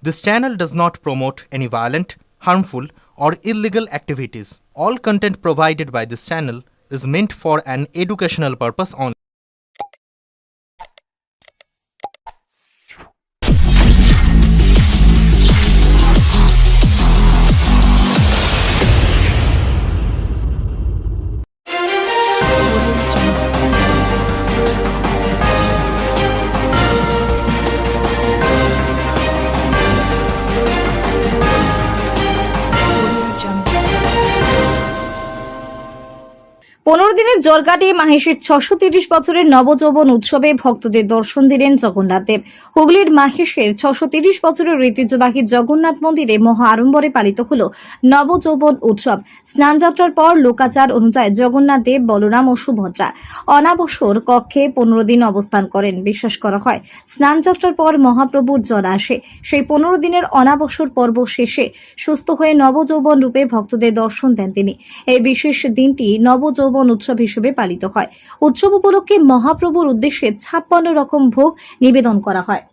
This channel does not promote any violent, harmful, or illegal activities. All content provided by this channel is meant for an educational purpose only. পনেরো দিনের জল কাটিয়ে মাহেশের ৬৩০ বছরের নবযৌবন উৎসবে ভক্তদের দর্শন দিলেন জগন্নাথ দেব। হুগলির মাহেশের ৬৩০ বছরের ঐতিহ্যবাহী জগন্নাথ মন্দিরে মহা আড়ম্বরে পালিত হল নবযৌবন উৎসব। স্নানযাত্রার পর লোকাচার অনুযায়ী জগন্নাথ দেব, বলরাম ও সুভদ্রা অনাবসর কক্ষে ১৫ দিন অবস্থান করেন। বিশ্বাস করা হয়, স্নানযাত্রার পর মহাপ্রভুর জল আসে। সেই ১৫ দিনের অনাবসর পর্ব শেষে সুস্থ হয়ে নবযৌবন রূপে ভক্তদের দর্শন দেন তিনি। এই বিশেষ দিনটি নবযৌবন উৎসব হিসেবে পালিত হয়। উৎসব উপলক্ষে মহাপ্রভুর উদ্দেশ্যে ৫৬ রকম ভোগ নিবেদন করা হয়।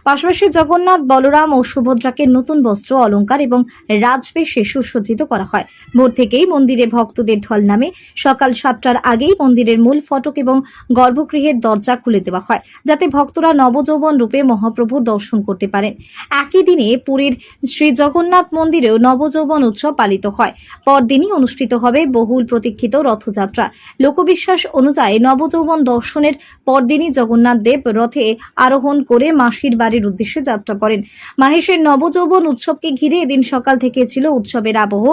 পাশাপাশি জগন্নাথ, বলরাম ও সুভদ্রাকে নতুন বস্ত্র, অলংকার এবং রাজবেশে সুসজ্জিত করা হয়। ভোর থেকেই মন্দিরে ভক্তদের ঢল নামে। সকাল ৭টার আগেই মন্দিরের মূল ফটক এবং গর্ভগৃহের দরজা খুলে দেওয়া হয়, যাতে ভক্তরা নবযৌবন রূপে মহাপ্রভুর দর্শন করতে পারেন। একই দিনে পুরীর শ্রী জগন্নাথ মন্দিরেও নবযৌবন উৎসব পালিত হয়। পরদিনই অনুষ্ঠিত হবে বহুল প্রতীক্ষিত রথযাত্রা। লোকবিশ্বাস অনুযায়ী নবযৌবন দর্শনের পরদিনই জগন্নাথ দেব রথে আরোহণ করে মাসির বাড়ির উদ্দেশ্যে যাত্রা করেন। মাহেশের নবযৌবন উৎসবকে ঘিরে এদিন সকাল থেকে ছিল উৎসবের আবহ।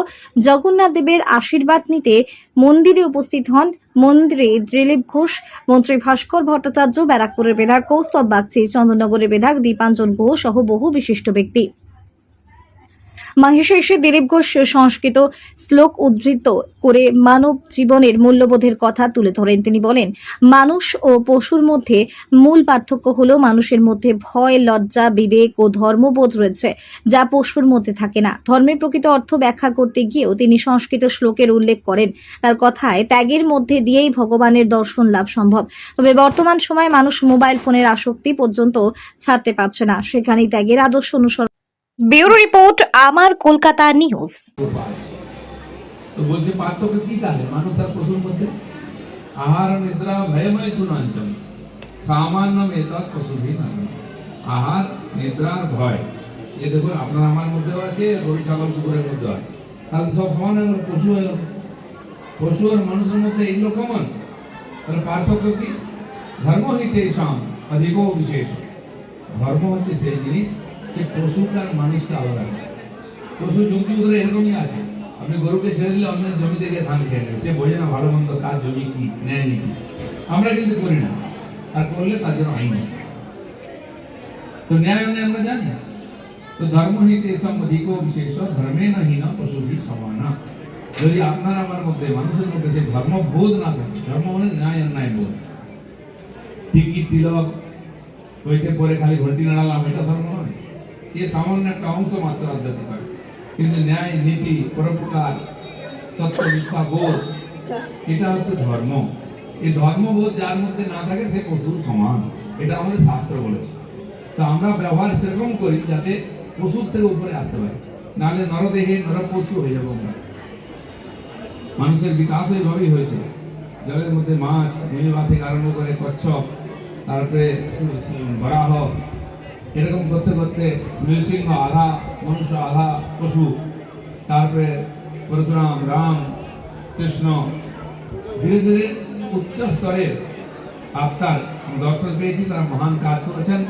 জগন্নাথ দেবের আশীর্বাদ নিতে মন্দিরে উপস্থিত হন মন্দিরে দিলীপ ঘোষ, মন্ত্রী ভাস্কর ভট্টাচার্য, ব্যারাকপুরের বিধায়ক কৌস্তব বাগচি, চন্দননগরের বিধায়ক দীপাঞ্জন গুহ সহ বহু বিশিষ্ট ব্যক্তি। মাহেশে এসে দিলীপ ঘোষ সংস্কৃত শ্লোক উদ্ধৃত করে মানব জীবনের মূল্যবোধের কথা তুলে ধরেন। তিনি বলেন, মানুষ ও পশুর মধ্যে মূল পার্থক্য হলো মানুষের মধ্যে ভয়, লজ্জা, বিবেক ও ধর্মবোধ রয়েছে, যা পশুর মধ্যে থাকে না। ধর্মের প্রকৃত অর্থ ব্যাখ্যা করতে গিয়েও তিনি সংস্কৃত শ্লোকের উল্লেখ করেন। তার কথায়, ত্যাগের মধ্যে দিয়েই ভগবানের দর্শন লাভ সম্ভব। তবে বর্তমান সময়ে মানুষ মোবাইল ফোনের আসক্তি পর্যন্ত ছাড়তে পারছে না, সেখানেই ত্যাগের আদর্শ অনুসরণ। ব্যুরো রিপোর্ট, আমার কলকাতা নিউজ। তো বলছে পার্থক্য কি তাহলে মানুষ আর পশুর মধ্যে? আহার নিদ্রা ভয়ময় সুনাঞ্চল সামান্য মেতৎ পশুভি নাম। আহার, নিদ্রা, ভয়, এ দেখুন আপনার আমার মধ্যেও আছে, গরু ছাগল কুকুরের মধ্যেও আছে। তাহলে সব সমান হয়ে গেল, পশু হয়ে গেল। পশু আর মানুষের মধ্যে এগুলো কমন। তাহলে পার্থক্য কি? ধর্ম হইতে সাম অধিক বিশেষ। ধর্ম হচ্ছে সেই জিনিস, সে পশুকে আর মানুষকে আলাদা করে। পশু জন্তু এরকমই আছে। আপনি গরুকে ছেড়ে দিলে অন্য জমিতে গিয়ে ধান খেয়ে নেবে, সে বোঝে না ভালো মন্দ, কার জমি কি নেয় নি। আমরা কিন্তু করি না, আর করলে তার জন্য আইন আছে। তো ন্যায় অন্যায় আমরা জানি। তো ধর্ম হইতে এসব অধিক বিশেষ ধর্মে না হীন পশুভি সমানা। যদি আপনার আমার মধ্যে, মানুষের মধ্যে সে ধর্মবোধ না থাকে, ধর্ম মানে ন্যায় অন্যায় বোধ। টিকি তিলক হইতে পরে খালি ঘন্টি নাড়ালাম, এটা ধর্ম নয়। এ সামান্য একটা অংশ মাত্র আধ্যাত্মিক হয়। কিন্তু ন্যায়, নীতি, পরোপকার, সত্য, মিথ্যা বোধ, এটা হচ্ছে ধর্ম। এই ধর্মবোধ যার মধ্যে না থাকে সে পশুর সমান, এটা আমাদের শাস্ত্র বলেছে। তো আমরা ব্যবহার সেরকম করি যাতে পশুর থেকে উপরে আসতে পারি, নাহলে নরদেহে নরপশু হয়ে যাবো আমরা। মানুষের বিকাশ ওইভাবেই হয়েছে। জলের মধ্যে মাছ, মহিমা থেকে আরম্ভ করে কচ্ছপ, তারপরে বরাহ, এরকম করতে করতে নৃসিংহ আধা মনুষ্য আধা পশু, তারপরে পরশুরাম, রাম, কৃষ্ণ, ধীরে ধীরে উচ্চ স্তরের আত্মার দর্শন পেয়েছি। তারা মহান কাজ করেছেন,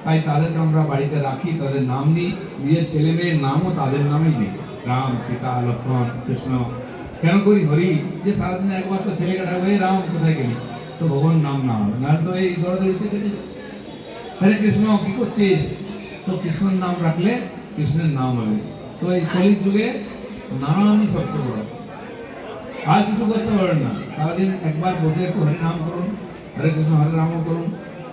তাই তাদেরকে আমরা বাড়িতে রাখি, তাদের নাম নিই, দিয়ে ছেলে মেয়ের নামও তাদের নামেই নিই, রাম, সীতা, লক্ষ্মণ, কৃষ্ণ। কেন করি? হরি যে সারাদিনে একবার তো ছেলেকে ডাকবে, রাম কোথায় গেলি, তো ভগবান নাম না হবে, না তো এই দৌড়াদৌড়িতে কেটে যাবে। হরে কৃষ্ণ কি করছিস, তো কৃষ্ণের নাম রাখলে কৃষ্ণের নাম হবে। তো এই কলির যুগে নামই সবচেয়ে বড়, আর কিছু করতে পারবেন না। সারাদিন একবার বসে একটু হরি নাম করুন, হরে কৃষ্ণ হরে রাম করুন,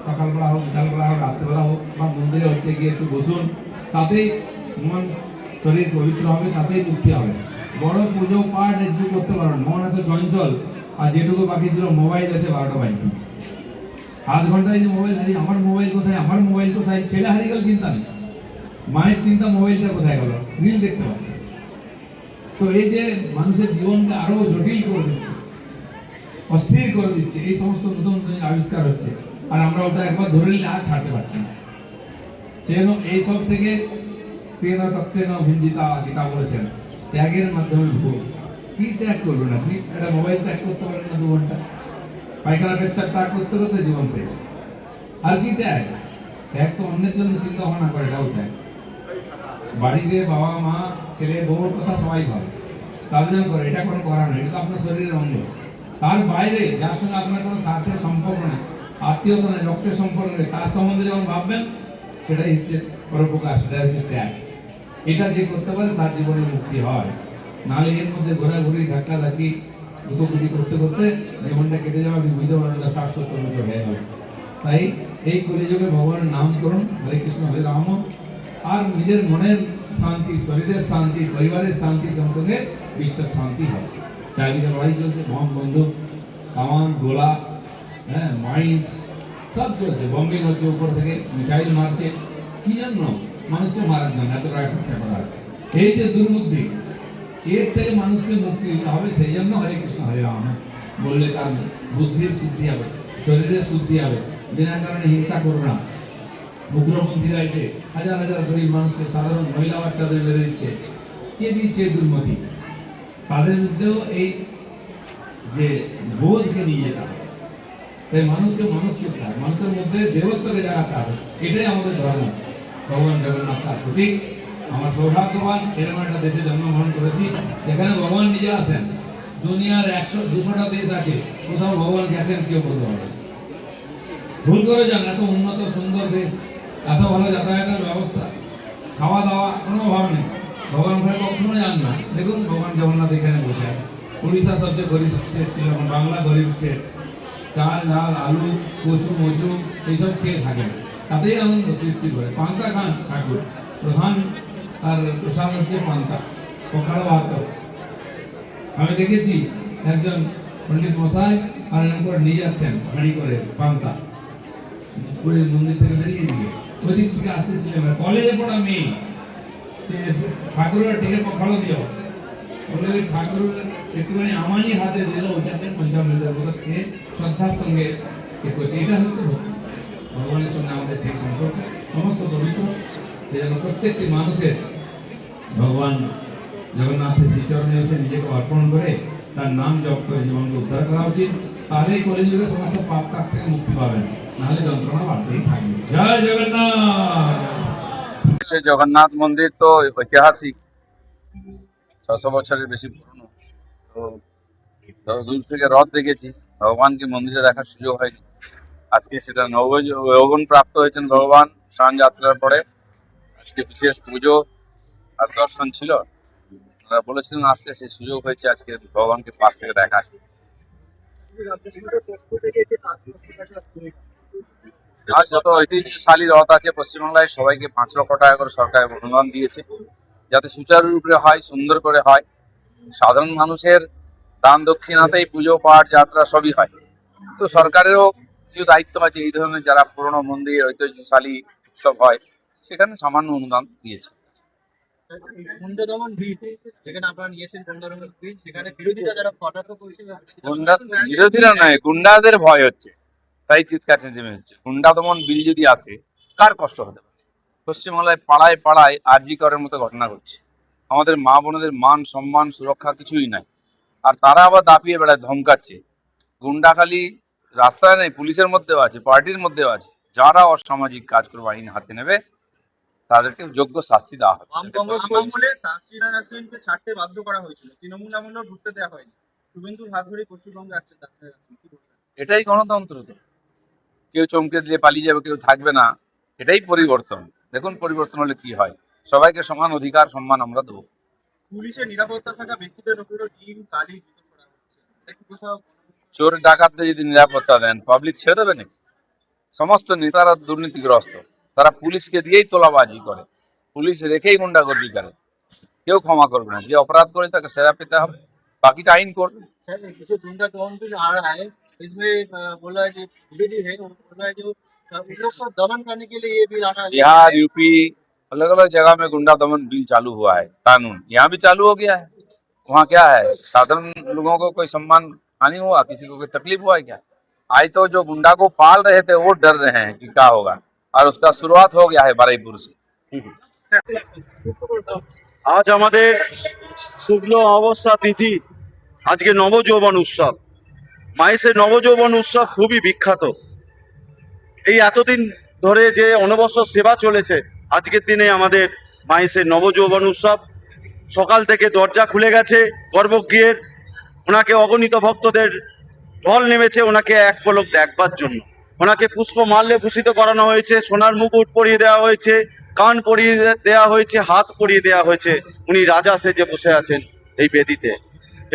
সকালবেলা হোক, বিকালবেলা হোক, রাত্রেবেলা হোক, বা মন্দিরে হচ্ছে গিয়ে একটু বসুন, তাতেই মন শরীর পবিত্র হবে, তাতেই মুক্তি হবে। বড় পুজো পাঠ একটু করতে পারবেন, মন এত চঞ্চল, আর যেটুকু বাকি ছিল মোবাইল এসে 12টা বাজে। আধ ঘন্টায় যে মোবাইল হারিয়ে, আমার মোবাইল কোথায়, আমার মোবাইল কোথায়, ছেলে হারিয়ে গেল চিন্তা নেই। মায়ের চিন্তা মোবাইলটা কোথায় গেল, রিল দেখতে পাচ্ছে। তো এই যে মানুষের জীবনকে আরো জটিল করে দিচ্ছে, অস্থির করে দিচ্ছে, এই সমস্ত নতুন নতুন আবিষ্কার হচ্ছে, আর আমরা ওটা একবার ধরে নিলে আর ছাড়তে পারছি না। সেজন্য এই সব থেকে তেনা তত্ত্বেনা ভিঞ্জিতা গীতা বলেছেন, ত্যাগের মাধ্যমে ভোগ। কি ত্যাগ করবেন আপনি? একটা মোবাইল ত্যাগ করতে পারেন না 2 ঘন্টা, পায়খানা পেচ্ছাপ ত্যাগ করতে করতে জীবন শেষ। আর কি ত্যাগ? ত্যাগ তো অন্যের জন্য চিন্তা ভাবনা করে, এটাও ত্যাগ। বাড়িতে বাবা মা ছেলে বউর কথা সবাই ভাবে, তাদের জন্য করে, এটা কোনো করা নয়, এটা তো আপনার শরীরের অঙ্গ। তার বাইরে যার সঙ্গে আপনার কোনো স্বার্থের সম্পর্ক নেই, আত্মীয়তা নেই, রক্তের সম্পর্ক নেই, তার সম্বন্ধে যখন ভাববেন, সেটাই হচ্ছে পরোপকার, সেটাই হচ্ছে ত্যাগ। এটা যে করতে পারে তার জীবনে মুক্তি হয়। নাহলে এর মধ্যে ঘোরাঘুরি ধাক্কা ধাক্কি দুটোপুটি করতে করতে জীবনটা কেটে যাওয়া, আপনি বুঝতে পারবেন না 60-70 বছর হয়ে গেল। তাই এই কলিযুগে ভগবানের নাম করুন, হরে কৃষ্ণ হরে রাম, আর নিজের মনের শান্তি, শরীরের শান্তি, পরিবারের শান্তি, সঙ্গে বিশ্বের শান্তি হয়। চারিদিকে লড়াই চলছে, বম বন্দুক কামান গোলা, হ্যাঁ মাইন্স সব চলছে, বম্বিং হচ্ছে, উপর থেকে মিসাইল মারছে। কি জন্য? মানুষকে মারার জন্য এত টাকা খরচা করা হচ্ছে। এই যে দুর্বুদ্ধি, এর থেকে মানুষকে মুক্তি দিতে হবে। সেই জন্য হরে কৃষ্ণ হরে রাম বললে তার বুদ্ধির শুদ্ধি হবে, শরীরের শুদ্ধি হবে। বিনা কারণে হিংসা করবে না। উগ্রপন্থীরা এসে হাজার হাজার গরিব মানুষকে, সাধারণ মহিলা বাচ্চাদের মেরে দিচ্ছে। কে দিচ্ছে দুর্মতি? তাদের মধ্যেও এই যে বোধকে নিয়ে যেতে হবে। তাই মানুষকে মানুষ করতে হবে, মানুষের মধ্যে দেবত্বকে জাগাতে হবে। এটাই আমাদের ধর্ম। ভগবান জগন্নাথ তার প্রতীক। আমার সৌভাগ্যবান এরকম একটা দেশে জন্মগ্রহণ করেছি যেখানে ভগবান নিজে আসেন। দুনিয়ার 100-200টা দেশ আছে, কোথাও ভগবান গেছেন কেউ বলতে পারবে? ভুল করে যান, এত উন্নত সুন্দর দেশ, এত ভালো যাতায়াতের ব্যবস্থা, খাওয়া দাওয়া কোনো অভাব নেই। ভগবান ওখানে কখনো যান না। দেখুন ভগবান জগন্নাথ এখানে বসে আছে। উড়িষ্যা সবচেয়ে গরিব স্টেট ছিল, বাংলা গরিব স্টেট। চাল ডাল আলু কচু মচু এইসব খেয়ে থাকেন, তাতেই আনন্দ তৃপ্তি করে। পান্তা খান ঠাকুর, প্রধান তার প্রসাদ হচ্ছে পান্তা, পখাড়া ভাত। আমি দেখেছি একজন পণ্ডিত মশাই আর এরকম করে নিয়ে যাচ্ছেন হাঁড়ি করে পান্তা, পুরীর মন্দির থেকে বেরিয়ে দিয়ে ওই দিক থেকে আসতেছিলাম। কলেজে পড়া মেয়ে, ঠাকুরের ঠেকে পখাড়ো দিও বলে, ওই ঠাকুর একটুখানি আমারই হাতে দিল, ওইটাকে পঞ্চামৃতের মতো খেয়ে শ্রদ্ধার সঙ্গে করছে। এটা হচ্ছে ভক্তি। ভগবানের সঙ্গে আমাদের সেই সম্পর্ক সমস্ত পবিত্র। সেই জন্য প্রত্যেকটি মানুষের ভগবান জগন্নাথের শ্রীচরণে এসে নিজেকে অর্পণ করে তার নাম জপ করে জীবনকে উদ্ধার করা উচিত। তাহলেই কলিযুগে সমস্ত পাপ তাপ থেকে মুক্তি পাবেন, নাহলে যন্ত্রণা বাড়তেই থাকবে। জয় জগন্নাথ। সে জগন্নাথ মন্দির তো ঐতিহাসিক, 600 বছরের বেশি পুরনো। তো দূর থেকে রথ দেখেছি, ভগবানকে মন্দিরে দেখার সুযোগ হয়নি। আজকে সেটা নবযৌবন প্রাপ্ত হয়েছেন ভগবান স্নান যাত্রার পরে। আজকে বিশেষ পুজো আর দর্শন ছিল, ওনারা বলেছিলেন আসতে, সেই সুযোগ হয়েছে আজকে ভগবানকে পাশ থেকে দেখা। আর যত ঐতিহ্যশালী রথ আছে পশ্চিমবাংলায়, সবাইকে 5 লক্ষ টাকা করে সরকার অনুদান দিয়েছে, যাতে সুচারুরূপে হয়, সুন্দর করে হয়। সাধারণ মানুষের দান দক্ষিণাতেই পুজো পাঠ যাত্রা সবই হয়। তো সরকারেরও কিছু দায়িত্ব আছে, এই ধরনের যারা পুরনো মন্দির ঐতিহ্যশালী উৎসব হয় সেখানে সামান্য অনুদান দিয়েছে। গুন্ডা দমন বিল যেখানে আপনারা নিয়েছেন, গুন্ডা দমন বিল, সেখানে বিরোধীরা যারা কটাক্ষ করেছে, বিরোধীরা নয়, গুন্ডাদের ভয় হচ্ছে, তাই চিৎকার চেঁচামেচি হচ্ছে। গুন্ডা দমন বিল যদি আসে, কার কষ্ট হতে পারে? পশ্চিমবাংলায় পাড়ায় পাড়ায় আরজি করের মতো ঘটনা ঘটছে। আমাদের মা বোনদের মান সম্মান সুরক্ষা কিছুই নাই, আর তারা আবার দাপিয়ে বেড়ায়, ধমকাচ্ছে। গুন্ডা খালি রাস্তায় নেই, পুলিশের মধ্যেও আছে, পার্টির মধ্যেও আছে। যারা অসামাজিক কাজ করবে আইন হাতে নেবে, তাদেরকে যোগ্য শাস্তি দেওয়া হবে। বাম কংগ্রেস আমলে তাসরিনা নাসরিনকে ছাড়তে বাধ্য করা হয়েছিল, তৃণমূল আমলেও ঢুকতে দেওয়া হয়নি। শুভেন্দুর হাত ধরে পশ্চিমবঙ্গে আসছে তাসরিনা নাসরিন। এটাই গণতন্ত্র। তো কেউ চমকে দিলে পালিয়ে যাবে, কেউ থাকবে না, এটাই পরিবর্তন। দেখুন পরিবর্তন হলে কি হয়। সবাইকে সমান অধিকার সম্মান আমরা দেবো। পুলিশের নিরাপত্তা থাকা ব্যক্তিদের উপরও ডিম কালি জুতো ছড়া হচ্ছে, এটা কি কোথাও? চোর ডাকাতদের যদি নিরাপত্তা দেন, পাবলিক ছেড়ে দেবে নাকি? সমস্ত নেতারা দুর্নীতিগ্রস্ত, তারা পুলিশকে দিয়েই তোলাবাজি করে, পুলিশ রেখেই গুন্ডাগর্দি করে। কেউ ক্ষমা করবে না, যে অপরাধ করে তাকে সাজা পেতে হবে, বাকিটা আইন করবে। सर जो गुंडा दमन बिल आ रहा है, इसमें बोला है जो विरोधी है, बोला है जो उन लोग को दमन करने के लिए ये बिल आना है। बिहार यूपी अलग अलग जगह में गुंडा दमन बिल चालू हुआ है, कानून यहाँ भी चालू हो गया है। वहाँ क्या है, साधारण लोगों को कोई सम्मान हानि हुआ, किसी को कोई तकलीफ हुआ है क्या? आज तो जो गुंडा को पाल रहे थे वो डर रहे हैं कि क्या होगा, और उसका शुरुआत हो गया है बारुईपुर से। আজ আমাদের শুক্ল অমাবস্যা তিথি, আজকে নবযৌবন উৎসব। মাহেশের নবযৌবন উৎসব খুবই বিখ্যাত। এই এতদিন ধরে যে অনবসর সেবা চলেছে, আজকের দিনে আমাদের মাহেশের নবযৌবন উৎসব। সকাল থেকে দরজা খুলে গেছে গর্ভগৃহের, ওনাকে অগণিত ভক্তদের ঢল নেমেছে ওনাকে এক পলক দেখবার জন্য। ওনাকে পুষ্পমাল্যে ভূষিত করানো হয়েছে, সোনার মুকুট পরিয়ে দেওয়া হয়েছে, কান পরিয়ে দেওয়া হয়েছে, হাত পরিয়ে দেওয়া হয়েছে। উনি রাজা সেজে বসে আছেন এই বেদিতে।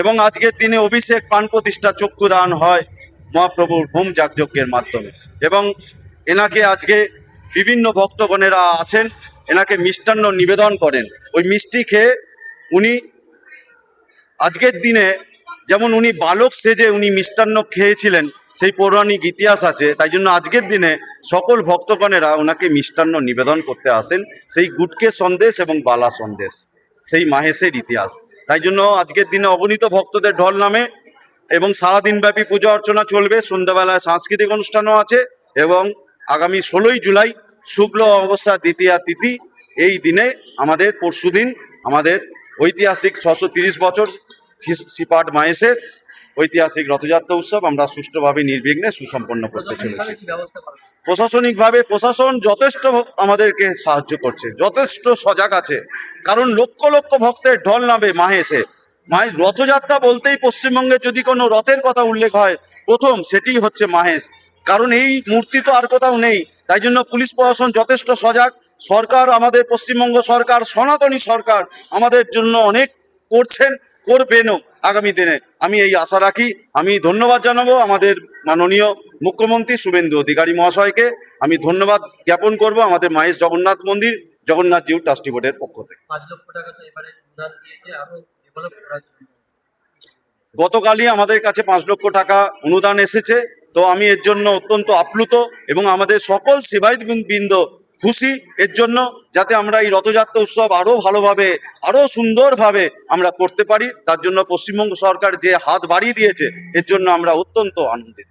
এবং আজকের দিনে অভিষেক প্রাণ প্রতিষ্ঠা চক্ষুদান হয় মহাপ্রভুর হোম যাগযজ্ঞের মাধ্যমে। এবং এনাকে আজকে বিভিন্ন ভক্তগণেরা আছেন, এনাকে মিষ্টান্ন নিবেদন করেন। ওই মিষ্টি খেয়ে উনি আজকের দিনে, যেমন উনি বালক সেজে উনি মিষ্টান্ন খেয়েছিলেন, সেই পৌরাণিক ইতিহাস আছে। তাই জন্য আজকের দিনে সকল ভক্তগণেরা ওনাকে মিষ্টান্ন নিবেদন করতে আসেন, সেই গুটকে সন্দেশ এবং বালা সন্দেশ, সেই মাহেশের ইতিহাস। তাই জন্য আজকের দিনে অগণিত ভক্তদের ঢল নামে এবং সারাদিন ব্যাপী পূজা অর্চনা চলবে। সন্ধ্যাবেলায় সাংস্কৃতিক অনুষ্ঠানও আছে এবং আগামী 16ই জুলাই শুক্ল অমাবস্যা দ্বিতীয়া তিথি, এই দিনে আমাদের পরশুদিন আমাদের ঐতিহাসিক 630 বছর শ্রীপাঠ মাহেশের ঐতিহাসিক রথযাত্রা উৎসব আমরা সুষ্ঠুভাবে নির্বিঘ্নে সুসম্পন্ন করতে চলেছি। প্রশাসনিকভাবে প্রশাসন যথেষ্ট আমাদেরকে সাহায্য করছে, যথেষ্ট সজাগ আছে। কারণ লক্ষ লক্ষ ভক্তের ঢল নামে মাহেশে। রথযাত্রা বলতেই পশ্চিমবঙ্গে যদি কোনো রথের কথা উল্লেখ হয়, প্রথম সেটি হচ্ছে মাহেশ। কারণ এই মূর্তি তো আর কোথাও নেই। তাই জন্য পুলিশ প্রশাসন যথেষ্ট সজাগ। সরকার, আমাদের পশ্চিমবঙ্গ সরকার, সনাতনী সরকার আমাদের জন্য অনেক করছেন, করবেনও আগামী দিনে। আমি এই আশা রাখি। আমি ধন্যবাদ জানাবো আমাদের মাননীয় মুখ্যমন্ত্রী শুভেন্দু অধিকারী মহাশয়কে। আমি ধন্যবাদ জ্ঞাপন করব আমাদের মাহেশ জগন্নাথ মন্দির জগন্নাথ জিউ ট্রাস্টি বোর্ডের পক্ষ থেকে। 5 লক্ষ টাকা তো এবারে অনুদান দিয়েছে, আরো ডেভেলপ করার জন্য। গতকালই আমাদের কাছে 5 লক্ষ টাকা অনুদান এসেছে। তো আমি এর জন্য অত্যন্ত আপ্লুত এবং আমাদের সকল সেবায়িত বৃন্দ খুশি এর জন্য, যাতে আমরা এই রথযাত্রা উৎসব আরও ভালোভাবে, আরও সুন্দরভাবে আমরা করতে পারি। তার জন্য পশ্চিমবঙ্গ সরকার যে হাত বাড়িয়ে দিয়েছে, এর জন্য আমরা অত্যন্ত আনন্দিত।